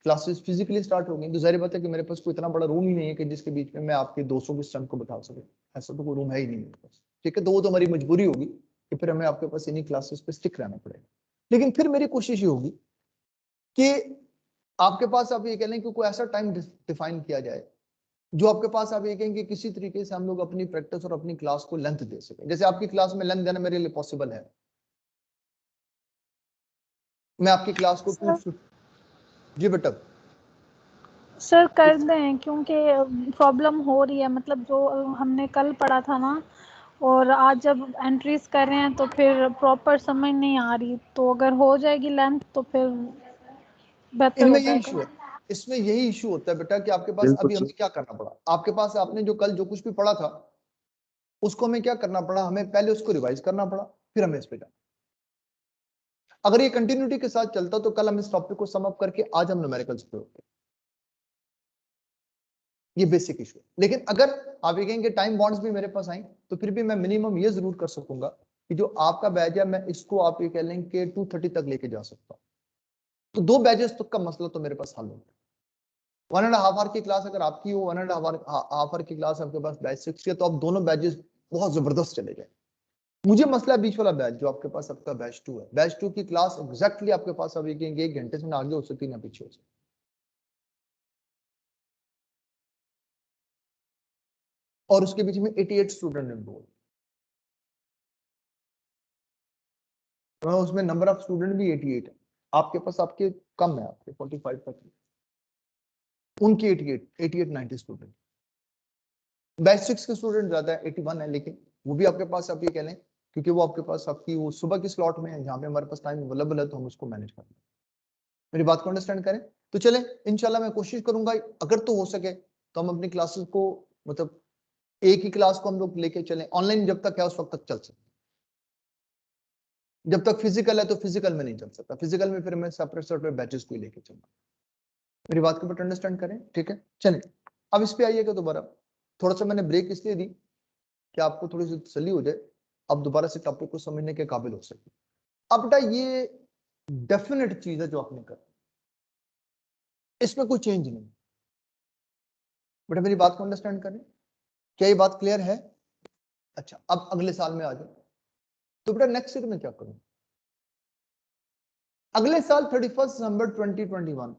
क्लासेस फिजिकली स्टार्ट हो गई तो जाहिर बात है कि मेरे पास कोई इतना बड़ा रूम ही नहीं है कि जिसके बीच में मैं आपके 200 की स्ट्रेंथ को बिठा सकूं, ऐसा तो कोई रूम है ही नहीं मेरे पास, ठीक है। तो वो तो हमारी मजबूरी होगी कि फिर हमें आपके पास इन्हीं क्लासेस पे स्टिक रहना पड़ेगा। लेकिन फिर मेरी कोशिश ये होगी कि आपके पास आप ये कह लें कि कोई ऐसा टाइम डिफाइन किया जाए जो आपके पास आप ये कहें कि किसी तरीके से हम लोग अपनी प्रैक्टिस और अपनी क्लास को लेंथ दे सके। जैसे आपकी क्लास में लेंथ देना मेरे लिए पॉसिबल है, मैं आपकी क्लास को जी बेटा सर कर दें, क्योंकि प्रॉब्लम हो रही है, मतलब जो हमने कल पढ़ा था ना, और आज जब एंट्रीज कर रहे हैं तो फिर प्रॉपर समझ नहीं आ रही, तो अगर हो जाएगी लेंथ तो फिर बेहतर हो इनमें ये इशू जाएगा। है, इसमें यही इशू होता है बेटा कि आपके पास अभी हमें क्या करना पड़ा, आपके पास आपने जो कल जो कुछ भी पढ़ा था उसको हमें क्या करना पड़ा, हमें पहले उसको रिवाइज करना पड़ा, फिर हमें इस पे जाना। अगर ये कंटिन्यूटी के साथ चलता तो कल हम इस टॉपिक को सम अप करके आज हम न्यूमेरिकल्स पे होते। ये बेसिक इशू है। लेकिन अगर आप ये कहेंगे टाइम बॉन्ड्स भी मेरे पास आए तो फिर भी मैं मिनिमम ये जरूर कर सकूंगा कि जो आपका बैच है मैं इसको आप ये कह लें कि 2:30 तक लेके जा सकता हूँ। तो 2 बैचेस तक का मसला तो मेरे पास हल होता है। 1.5 आवर की क्लास अगर आपकी हो, 1.5 आवर की क्लास आपके पास बैच 6 की है, तो आप दोनों बैचेस बहुत जबरदस्त चले जाए। मुझे मसला बीच वाला बैच जो आपके पास आपका बैच 2 है, बैच 2 की क्लास एग्जैक्टली आपके पास अभी 1 घंटे से ना आगे हो सकती ना पीछे हो सकती। और उसके बीच में 88 स्टूडेंट एनरोल, उसमें नंबर ऑफ स्टूडेंट भी 88 है, आपके पास आपके कम है, आपके 45 तक, उनके 88 90 स्टूडेंट। बैच 6 के स्टूडेंट ज्यादा है, 81 है, लेकिन वो भी आपके पास आप ये कह लें क्योंकि वो आपके पास आपकी वो सुबह की स्लॉट में है जहाँ पे हमारे पास टाइम अवेलेबल है तो हम उसको मैनेज करते हैं। मेरी बात को अंडरस्टैंड करें। तो चले इंशाल्लाह मैं कोशिश करूंगा अगर तो हो सके तो हम अपनी क्लासेस को मतलब एक ही क्लास को हम लोग लेके चलें, ऑनलाइन जब तक है उस वक्त तक चल सकते, जब तक फिजिकल है तो फिजिकल में नहीं चल सकता, फिजिकल में फिर मैं सेपरेट बैचेस को लेके चलूंगा। मेरी बात को बट अंडरस्टैंड करें, ठीक है। चलिए अब इस पे आइएगा दोबारा। थोड़ा सा मैंने ब्रेक इसलिए दी कि आपको थोड़ी सी तसल्ली हो जाए, आप दोबारा से टॉपिक को समझने के काबिल हो सके। अब बेटा ये डेफिनेट चीज है जो आपने कर, इसमें कोई चेंज नहीं। बेटा मेरी बात को अंडरस्टैंड करें, क्या ये बात क्लियर है? अच्छा अब अगले साल में आ जाए तो बेटा नेक्स्ट ईयर में क्या करूं, अगले साल 31 दिसंबर 2021,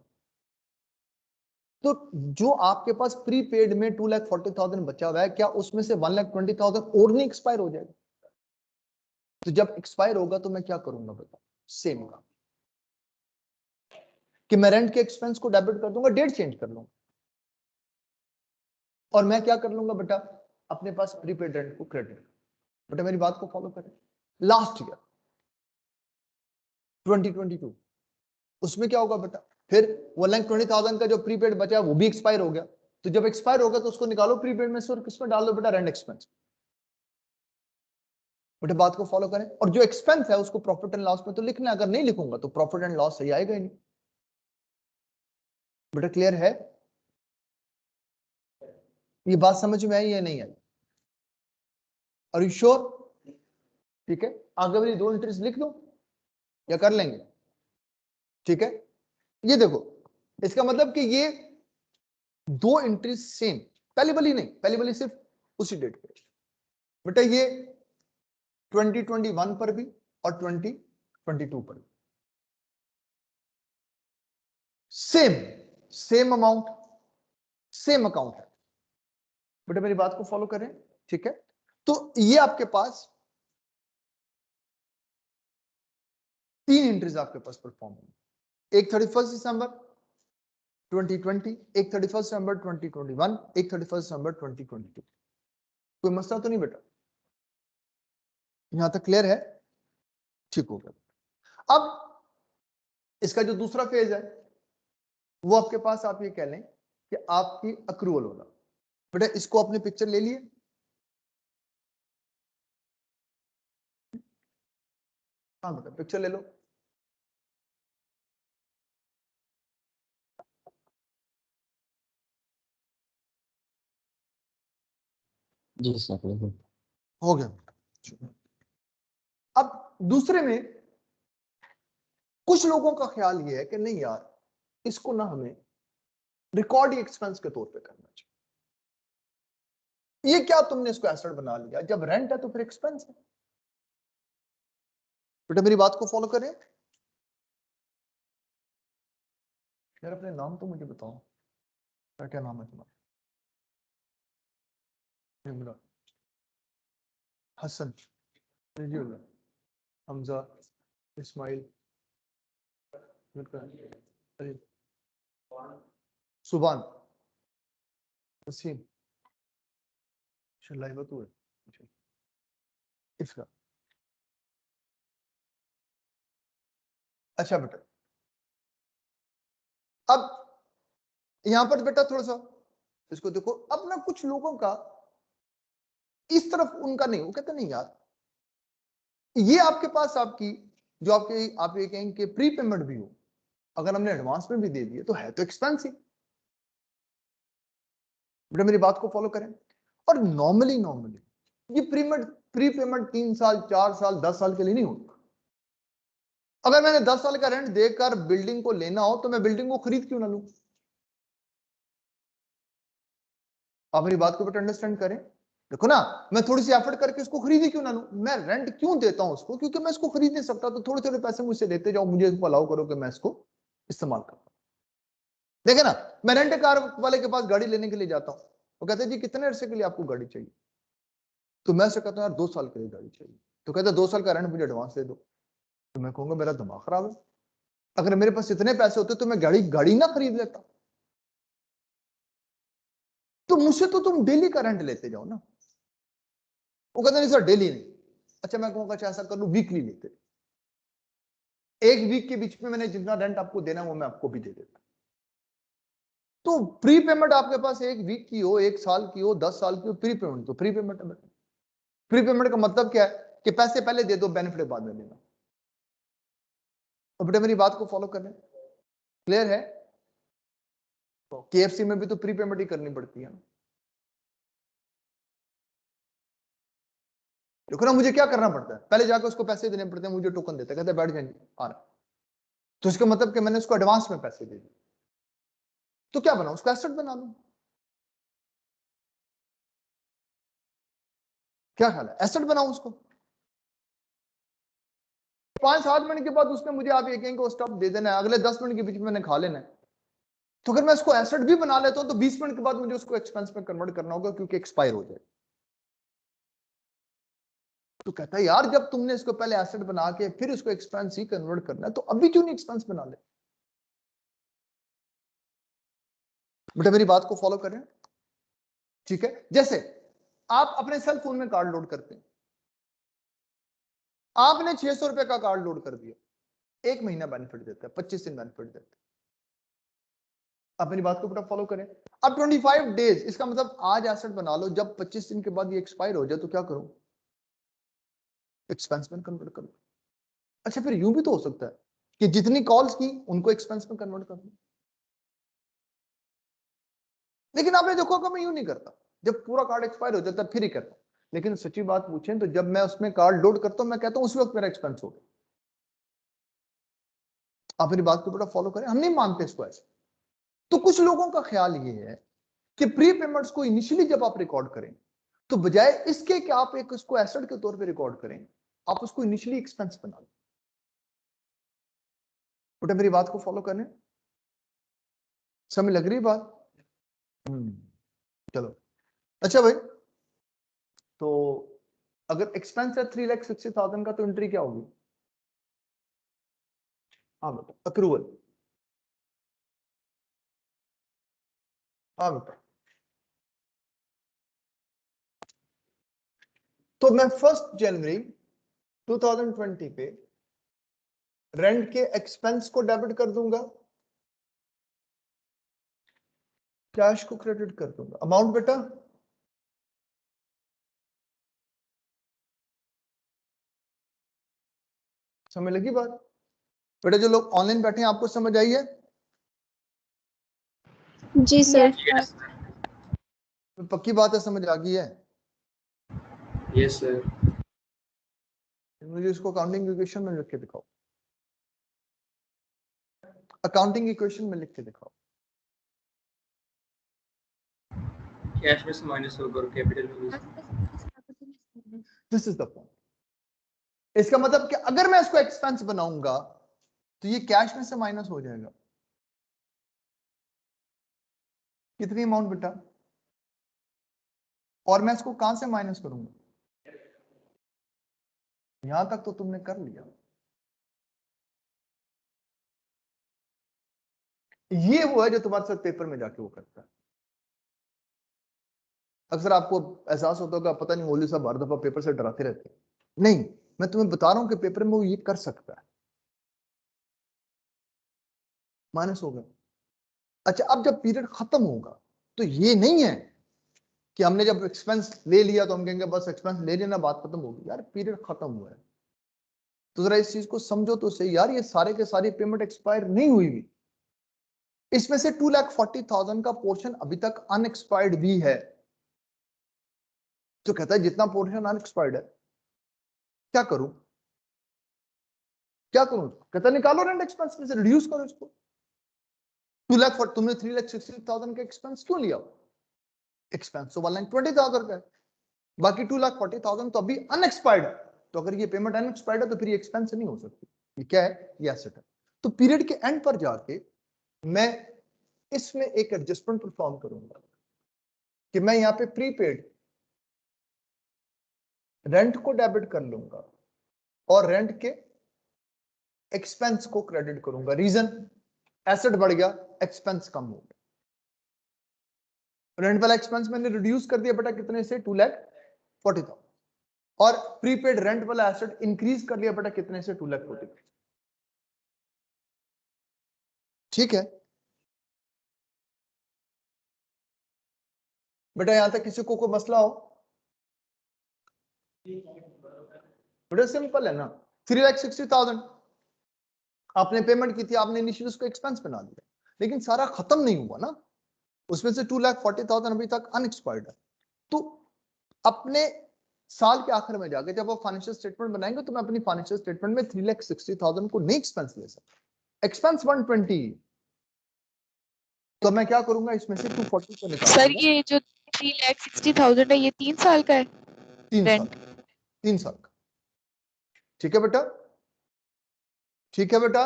तो जो आपके पास प्रीपेड में 2,40,000 बचा हुआ है, क्या उसमें से 1,20,000 और नहीं एक्सपायर हो जाएगा? तो जब एक्सपायर होगा तो मैं क्या करूंगा बता, सेम का कि मैं रेंट के एक्सपेंस को डेबिट कर दूंगा, डेट चेंज कर लूंगा, और मैं क्या कर लूंगा बेटा, अपने पास प्रीपेड रेंट को क्रेडिट। बेटा मेरी बात को फॉलो करें, लास्ट ईयर 2022 उसमें क्या होगा बेटा, फिर 1,20,000 का जो प्रीपेड बचा है वो भी एक्सपायर हो गया, तो जब एक्सपायर होगा तो उसको निकालो प्रीपेड में से और किसमें डाल दो बेटा, रेंट एक्सपेंस। बेटा बात को फॉलो करें, और जो एक्सपेंस है उसको प्रॉफिट एंड लॉस में तो लिखना है, अगर नहीं लिखूंगा तो प्रॉफिट एंड लॉस सही आएगा ही नहीं। बेटा क्लियर है, ये बात समझ में आई या नहीं आई? Are you sure? ठीक है, आगे वाली 2 एंट्रीज लिख दो या कर लेंगे? ठीक है, ये देखो, इसका मतलब कि ये 2 एंट्रीज सेम, पहली वाली नहीं, पहली वाली सिर्फ उसी डेट पे। बेटा ये 2021 पर भी और 2022 पर भी सेम अमाउंट, सेम अकाउंट है। बेटा मेरी बात को फॉलो करें, ठीक है, तो ये आपके पास 3 एंट्रीज आपके पास परफॉर्म होंगी, एक 31 दिसंबर 2020, एक 31 दिसंबर 2021, एक 31 दिसंबर 2022। कोई मसला तो नहीं बेटा? यहां तक क्लियर है? ठीक हो गया। अब इसका जो दूसरा फेज है वो आपके पास, आप ये कह लें कि आपकी अक्रूवल होना। बेटा इसको अपने पिक्चर ले लिए, हाँ बेटा पिक्चर ले लो। जी सर बिल्कुल। हो गया। अब दूसरे में कुछ लोगों का ख्याल ये है कि नहीं यार, इसको ना हमें रिकॉर्ड एक्सपेंस के तौर पे करना चाहिए। ये क्या तुमने इसको एसेट बना लिया, जब रेंट है तो फिर एक्सपेंस है। बेटा मेरी बात को फॉलो करें यार, अपने नाम तो मुझे बताओ, क्या क्या नाम है तुम्हारा? इमरान, हसन, रजीउल्लाह, हमजा, इस्माइल, सुबान, वसीम, शलाइबतू है इसका। अच्छा बेटा, अब यहां पर बेटा थोड़ा सा इसको देखो, अब ना कुछ लोगों का इस तरफ उनका नहीं, वो कहते नहीं यार, ये आपके पास आपकी जो आपके, आप ये कहेंगे कि प्री पेमेंट भी हो, अगर हमने एडवांस में भी दे दिए तो है तो एक्सपेंसिव। बेटा मेरी बात को फॉलो करें, और नॉर्मली ये प्री पेमेंट 3 साल 4 साल 10 साल के लिए नहीं होता। अगर मैंने 10 साल का रेंट देकर बिल्डिंग को लेना हो तो मैं बिल्डिंग को खरीद क्यों ना लूं? आप मेरी बात को बेटा अंडरस्टैंड करें, देखो ना, मैं थोड़ी सी एफर्ट करके इसको खरीद ही क्यों ना लूं? मैं रेंट क्यों देता हूं उसको? क्योंकि मैं इसको खरीद नहीं सकता, तो थोड़े थोड़े पैसे मुझसे लेते जाओ, मुझे इसको अलाउ करो कि मैं इसको इस्तेमाल करूं। देखे ना, मैं रेंट कार वाले के पास गाड़ी लेने के लिए जाता हूं, वो कहते हैं जी कितने अरसे के लिए आपको गाड़ी चाहिए? तो मैं से कहता हूं यार 2 साल के लिए गाड़ी चाहिए। तो कहते हैं 2 साल का रेंट मुझे एडवांस दे दो। तो मैं कहूंगा मेरा दिमाग खराब है, अगर मेरे पास इतने पैसे होते तो मैं गाड़ी गाड़ी ना खरीद लेता। तो मुझसे तो तुम डेली का रेंट लेते जाओ ना। वो कहते नहीं सर डेली नहीं। अच्छा मैं कहूंगा अच्छा ऐसा कर लूं, वीकली लेते, एक वीक के बीच में मैंने जितना रेंट आपको देना है वो मैं आपको भी दे देता। तो प्री पेमेंट आपके पास एक वीक की हो, 1 साल की हो, 10 साल की हो, प्री पेमेंट तो प्री पेमेंट है। प्री पेमेंट का मतलब क्या है कि पैसे पहले दे दो, बेनिफिट बाद में लेना। तो बेटा मेरी बात को फॉलो करना, क्लियर है? केएफसी में भी तो प्री पेमेंट ही करनी पड़ती है ना। देखो ना, मुझे क्या करना पड़ता है, पहले जाकर उसको पैसे देने पड़ते हैं, मुझे टोकन देता है, कहते हैं बैठ जाएंगे आ रहा। तो इसका मतलब कि मैंने उसको एडवांस में पैसे दे दिए, तो क्या बनाऊं, उसको एसेट बना लूं। क्या ख्याल है, एसेट बनाऊं उसको? 5-7 मिनट के बाद उसने मुझे आप ये कहेंगे वो स्टॉप दे देना है, अगले 10 मिनट के बीच में मैंने खा लेना है, तो अगर मैं इसको एसेट भी बना लेता हूं तो 20 मिनट के बाद मुझे उसको एक्सपेंस में कन्वर्ट करना होगा क्योंकि एक्सपायर हो जाए। तो कहता है यार जब तुमने इसको पहले एसेट बना के फिर इसको एक्सपेंस ही कन्वर्ट करना है तो अभी क्यों नहीं एक्सपेंस बना ले। बेटा मेरी बात को फॉलो करें, ठीक है। जैसे आप अपने सेल फोन में कार्ड लोड करते हैं, आपने 600 रुपए का कार्ड लोड कर दिया, 1 महीना बेनिफिट देता है, 25 दिन बेनिफिट देता है। आप मेरी बात को बेटा फॉलो करें। अब 25 डेज, इसका मतलब आज एसेट बना लो, जब 25 दिन के बाद ये एक्सपायर हो जाए तो क्या करूं, एक्सपेंस में कन्वर्ट करो। अच्छा फिर यूं भी तो हो सकता है कि जितनी कॉल्स की उनको एक्सपेंस में कन्वर्ट कर दूं, लेकिन आपने देखो कि मैं यूं नहीं करता, जब पूरा कार्ड एक्सपायर हो जाता है फिर ही करता हूं। लेकिन सच्ची बात पूछें तो जब मैं उसमें कार्ड लोड करता हूं मैं कहता हूं उस वक्त मेरा एक्सपेंस हो गया। आप मेरी बात को बेटा फॉलो करें, हम नहीं मानते इसको ऐसे। तो कुछ लोगों का ख्याल ये है कि प्री पेमेंट्स को इनिशियली जब आप रिकॉर्ड करें तो बजाय इसके कि आप एक उसको एसेट के तौर पे रिकॉर्ड करें, आप उसको इनिशियली एक्सपेंस बना लें। बेटा मेरी बात को फॉलो करें, समझ लग रही बात? चलो अच्छा भाई, तो अगर एक्सपेंस है 3,60,000 का तो एंट्री क्या होगी? हाँ बेटा अक्रूवल, हाँ बेटा। तो मैं 1 जनवरी 2020 पे रेंट के एक्सपेंस को डेबिट कर दूंगा, कैश को क्रेडिट कर दूंगा। अमाउंट बेटा समझ लगी बात? बेटा जो लोग ऑनलाइन बैठे हैं आपको समझ आई है? जी सर। पक्की बात है, समझ आ गई है? Yes sir. मुझे इसको अकाउंटिंग इक्वेशन में लिख के दिखाओ, अकाउंटिंग इक्वेशन में लिख के दिखाओ। कैश में से माइनस होगा और कैपिटल में से। This is the point. इसका मतलब कि अगर मैं इसको एक्सपेंस बनाऊंगा तो ये कैश में से माइनस हो जाएगा। कितनी अमाउंट बेटा? और मैं इसको कहां से माइनस करूंगा? यहां तक तो तुमने कर लिया। ये वो है जो तुम्हारे साथ पेपर में जाके वो करता है। अक्सर आपको एहसास होता होगा, पता नहीं मौलवी साहब हर दफा पेपर से डराते रहते हैं। नहीं, मैं तुम्हें बता रहा हूं कि पेपर में वो ये कर सकता है, माइनस होगा। अच्छा अब जब पीरियड खत्म होगा तो ये नहीं है कि हमने जब एक्सपेंस ले लिया तो हम कहेंगे बस एक्सपेंस ले लेना, बात खत्म होगी। यार पीरियड खत्म हुआ है तो जरा इस चीज को समझो तो सही यार, ये सारे के सारी पेमेंट एक्सपायर नहीं हुई भी। इसमें से 2,40,000 का पोर्शन अभी तक अनएक्सपायर्ड भी है। तो कहता है जितना पोर्शन अनएक्सपायर्ड है क्या करूं, क्या करूं? कहता निकालो रेंट एक्सपेंस में से, रिड्यूस करो इसको। 2 लाख, तुमने 3,60,000 का एक्सपेंस क्यों लिया? एक्सपेंस तो 1,20,000 का है, बाकी 2,40,000 तो अभी अनएक्सपायर्ड है। तो अगर ये पेमेंट अनएक्सपायर्ड है तो फिर ये एक्सपेंस नहीं हो सकती। ये क्या है? ये एसेट है। तो पीरियड के एंड पर जाके मैं इसमें एक एडजस्टमेंट परफॉर्म करूंगा कि मैं यहां पे प्रीपेड रेंट को डेबिट कर लूंगा और रेंट के एक्सपेंस को क्रेडिट करूंगा। रीजन, एसेट बढ़ गया, एक्सपेंस कम हो गया। रेंट वाला एक्सपेंस मैंने रिड्यूस कर दिया बेटा कितने से? 2,40,000। और प्रीपेड रेंट वाला एसेट इंक्रीज कर लिया बेटा कितने से? 2,40,000। ठीक है बेटा, यहां तक किसी को कोई मसला हो? बेटा सिंपल है ना, 3,60,000 आपने पेमेंट की थी, आपने इनिशियली उसको एक्सपेंस बना दिया, लेकिन सारा खत्म नहीं हुआ ना, उसमें से 2,40,000 अभी तक अनएक्सपायर्ड है। तो अपने साल के आखिर में जाके जब आप फाइनेंशियल स्टेटमेंट बनाएंगे तो मैं अपनी फाइनेंशियल स्टेटमेंट में 3,60,000 को नहीं एक्सपेंस ले सकता, एक्सपेंस 120। तो मैं क्या करूंगा, इसमें से 240 को निकाल सर दूंगा। ये जो 3,60,000 है ये 3 साल का है? 3 साल, रेंट 3 साल का। ठीक है बेटा, ठीक है बेटा,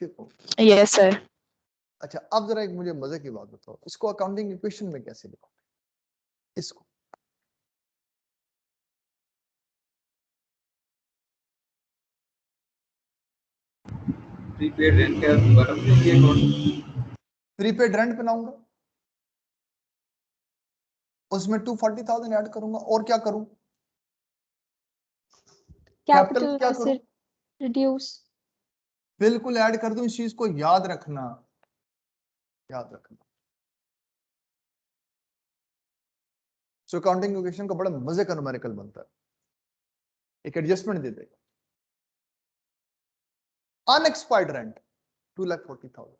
ठीक हो? Yes sir. अच्छा अब जरा एक मुझे मजे की बात बताओ, इसको अकाउंटिंग इक्वेशन में कैसे लिखो? इसको प्रीपेड रेंट का दोबारा बनाएंगे अकाउंट। प्रीपेड रेंट बनाऊंगा, उसमें 240,000 ऐड करूंगा, और क्या करूं? कैपिटल क्या कैपिटल करूं? से रिड्यूस। बिल्कुल ऐड कर दूं, इस चीज को याद रखना, याद रखना। सो अकाउंटिंग इक्वेशन का बड़ा मजे का न्यूमेरिकल बनता है, एक एडजस्टमेंट दे देगा। अनएक्सपायर्ड रेंट 2,40,000,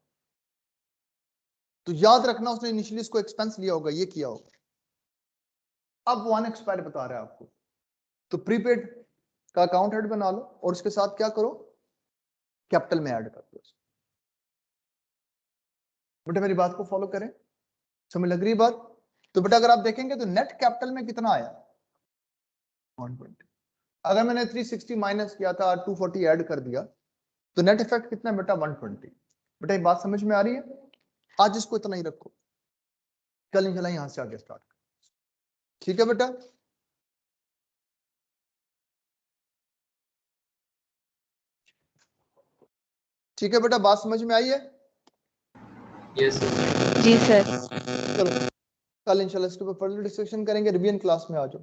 तो याद रखना उसने इनिशियली इसको एक्सपेंस लिया होगा, ये किया होगा। अब वो अनएक्सपायर्ड बता रहा है आपको, तो प्रीपेड का अकाउंट हेड बना लो और उसके साथ क्या करो, कैपिटल में ऐड कर दो। बेटा मेरी बात को फॉलो करें, समझ लग रही बात? तो बेटा अगर आप देखेंगे तो नेट कैपिटल में कितना आया, 120। अगर मैंने 360 माइनस किया था, 240 ऐड कर दिया, तो नेट इफेक्ट कितना है बेटा, 120। बेटा ये बात समझ में आ रही है? आज इसको इतना ही रखो, कल इंशाल्लाह यहां से आगे स्टार्ट करें। ठीक है बेटा? ठीक है बेटा, बात समझ में आई है? Yes sir. जी सर। चलो कल इंशाल्लाह इसके ऊपर फर्दर डिस्कशन करेंगे, रिवीजन क्लास में आ जाओ।